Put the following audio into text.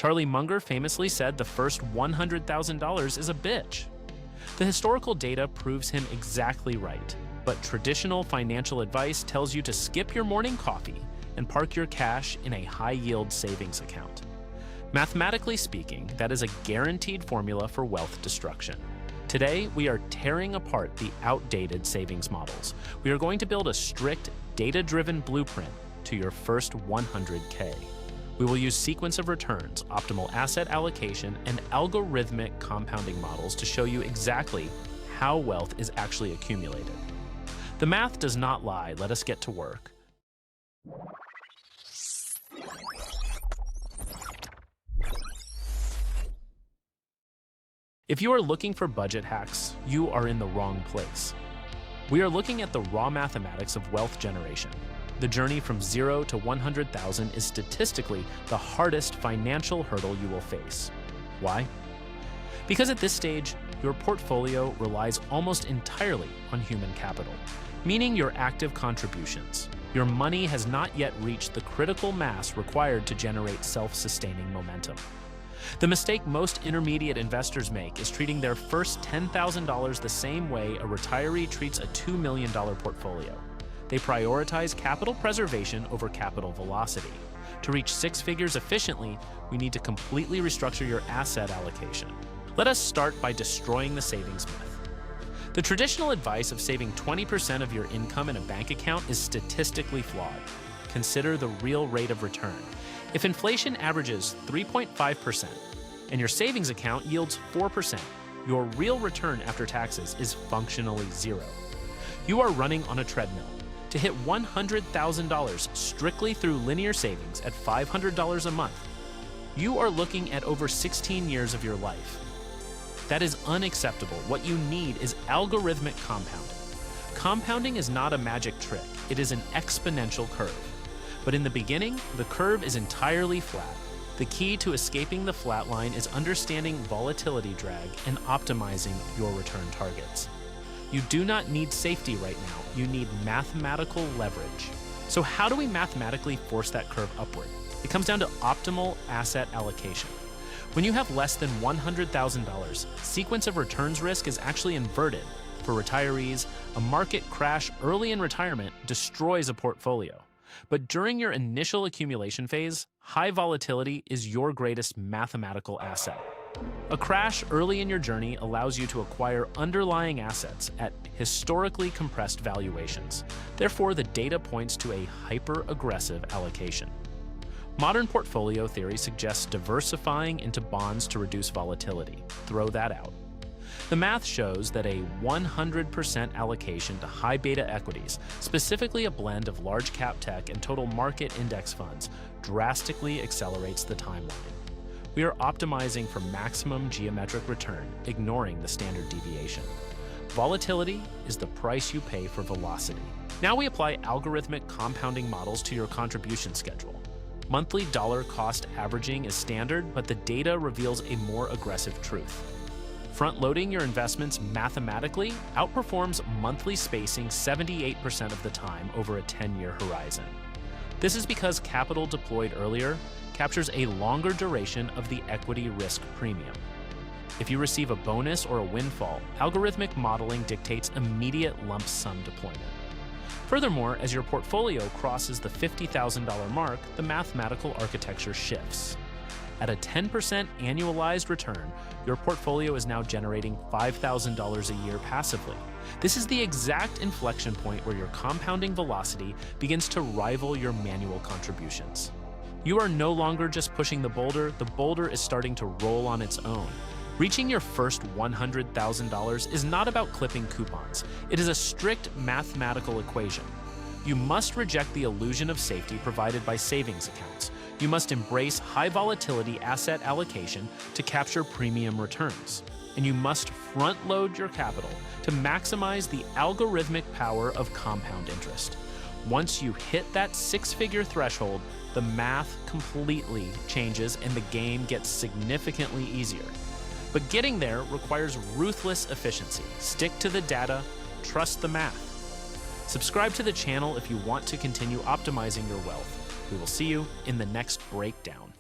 Charlie Munger famously said the first $100,000 is a bitch. The historical data proves him exactly right, but traditional financial advice tells you to skip your morning coffee and park your cash in a high-yield savings account. Mathematically speaking, that is a guaranteed formula for wealth destruction. Today, we are tearing apart the outdated savings models. We are going to build a strict, data-driven blueprint to your first 100K. We will use sequence of returns, optimal asset allocation, and algorithmic compounding models to show you exactly how wealth is actually accumulated. The math does not lie. Let us get to work. If you are looking for budget hacks, you are in the wrong place. We are looking at the raw mathematics of wealth generation. The journey from 0 to 100,000 is statistically the hardest financial hurdle you will face. Why? Because at this stage, your portfolio relies almost entirely on human capital, meaning your active contributions. Your money has not yet reached the critical mass required to generate self-sustaining momentum. The mistake most intermediate investors make is treating their first $10,000 the same way a retiree treats a $2 million portfolio. They prioritize capital preservation over capital velocity. To reach six figures efficiently, we need to completely restructure your asset allocation. Let us start by destroying the savings myth. The traditional advice of saving 20% of your income in a bank account is statistically flawed. Consider the real rate of return. If inflation averages 3.5% and your savings account yields 4%, your real return after taxes is functionally zero. You are running on a treadmill. To hit $100,000 strictly through linear savings at $500 a month, you are looking at over 16 years of your life. That is unacceptable. What you need is algorithmic compounding. Compounding is not a magic trick. It is an exponential curve. But in the beginning, the curve is entirely flat. The key to escaping the flat line is understanding volatility drag and optimizing your return targets. You do not need safety right now. You need mathematical leverage. So how do we mathematically force that curve upward? It comes down to optimal asset allocation. When you have less than $100,000, sequence of returns risk is actually inverted. For retirees, a market crash early in retirement destroys a portfolio. But during your initial accumulation phase, high volatility is your greatest mathematical asset. A crash early in your journey allows you to acquire underlying assets at historically compressed valuations. Therefore, the data points to a hyper-aggressive allocation. Modern portfolio theory suggests diversifying into bonds to reduce volatility. Throw that out. The math shows that a 100% allocation to high beta equities, specifically a blend of large cap tech and total market index funds, drastically accelerates the timeline. We are optimizing for maximum geometric return, ignoring the standard deviation. Volatility is the price you pay for velocity. Now we apply algorithmic compounding models to your contribution schedule. Monthly dollar cost averaging is standard, but the data reveals a more aggressive truth. Front-loading your investments mathematically outperforms monthly spacing 78% of the time over a 10-year horizon. This is because capital deployed earlier captures a longer duration of the equity risk premium. If you receive a bonus or a windfall, algorithmic modeling dictates immediate lump sum deployment. Furthermore, as your portfolio crosses the $50,000 mark, the mathematical architecture shifts. At a 10% annualized return, your portfolio is now generating $5,000 a year passively. This is the exact inflection point where your compounding velocity begins to rival your manual contributions. You are no longer just pushing the boulder is starting to roll on its own. Reaching your first $100,000 is not about clipping coupons. It is a strict mathematical equation. You must reject the illusion of safety provided by savings accounts. You must embrace high volatility asset allocation to capture premium returns. And you must front load your capital to maximize the algorithmic power of compound interest. Once you hit that six-figure threshold, the math completely changes and the game gets significantly easier. But getting there requires ruthless efficiency. Stick to the data, trust the math. Subscribe to the channel if you want to continue optimizing your wealth. We will see you in the next breakdown.